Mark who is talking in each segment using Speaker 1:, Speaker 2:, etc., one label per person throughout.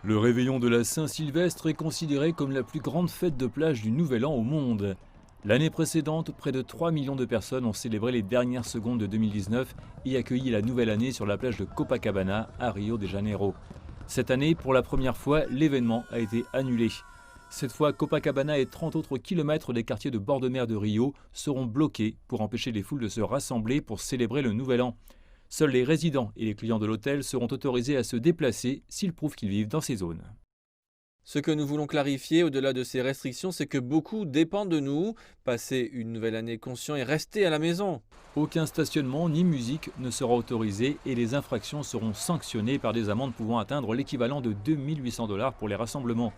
Speaker 1: Le réveillon de la Saint-Sylvestre est considéré comme la plus grande fête de plage du Nouvel An au monde. L'année précédente, près de 3 millions de personnes ont célébré les dernières secondes de 2019 et accueilli la nouvelle année sur la plage de Copacabana à Rio de Janeiro. Cette année, pour la première fois, l'événement a été annulé. Cette fois, Copacabana et 30 autres kilomètres des quartiers de bord de mer de Rio seront bloqués pour empêcher les foules de se rassembler pour célébrer le Nouvel An. Seuls les résidents et les clients de l'hôtel seront autorisés à se déplacer s'ils prouvent qu'ils vivent dans ces zones.
Speaker 2: Ce que nous voulons clarifier au-delà de ces restrictions, c'est que beaucoup dépendent de nous. Passer une nouvelle année conscient et rester à la maison.
Speaker 1: Aucun stationnement ni musique ne sera autorisé et les infractions seront sanctionnées par des amendes pouvant atteindre l'équivalent de 2 800 $ pour les rassemblements.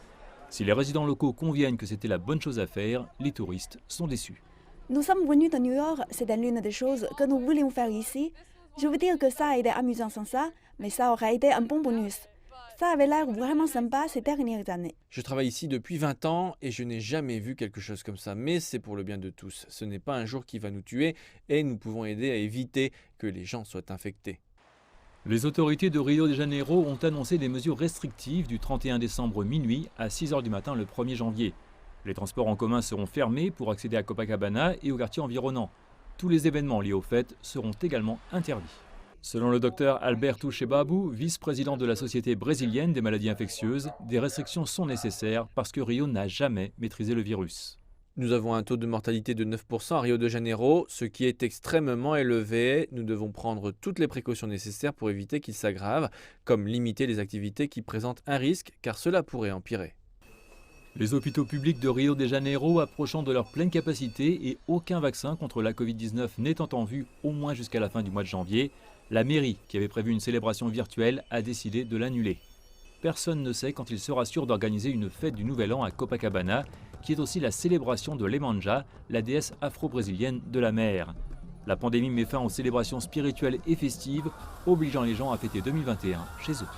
Speaker 1: Si les résidents locaux conviennent que c'était la bonne chose à faire, les touristes sont déçus.
Speaker 3: Nous sommes venus de New York, c'est l'une des choses que nous voulions faire ici. Je veux dire que ça a été amusant sans ça, mais ça aurait été un bon bonus. Ça avait l'air vraiment sympa ces dernières années.
Speaker 2: Je travaille ici depuis 20 ans et je n'ai jamais vu quelque chose comme ça, mais c'est pour le bien de tous. Ce n'est pas un jour qui va nous tuer et nous pouvons aider à éviter que les gens soient infectés.
Speaker 1: Les autorités de Rio de Janeiro ont annoncé des mesures restrictives du 31 décembre minuit à 6 h du matin le 1er janvier. Les transports en commun seront fermés pour accéder à Copacabana et aux quartiers environnants. Tous les événements liés aux fêtes seront également interdits. Selon le docteur Alberto Chebabu, vice-président de la Société brésilienne des maladies infectieuses, des restrictions sont nécessaires parce que Rio n'a jamais maîtrisé le virus.
Speaker 2: Nous avons un taux de mortalité de 9% à Rio de Janeiro, ce qui est extrêmement élevé. Nous devons prendre toutes les précautions nécessaires pour éviter qu'il s'aggrave, comme limiter les activités qui présentent un risque, car cela pourrait empirer.
Speaker 1: Les hôpitaux publics de Rio de Janeiro approchant de leur pleine capacité et aucun vaccin contre la Covid-19 n'étant en vue au moins jusqu'à la fin du mois de janvier, la mairie, qui avait prévu une célébration virtuelle, a décidé de l'annuler. Personne ne sait quand il sera sûr d'organiser une fête du Nouvel An à Copacabana, qui est aussi la célébration de Iemanjá, la déesse afro-brésilienne de la mer. La pandémie met fin aux célébrations spirituelles et festives, obligeant les gens à fêter 2021 chez eux.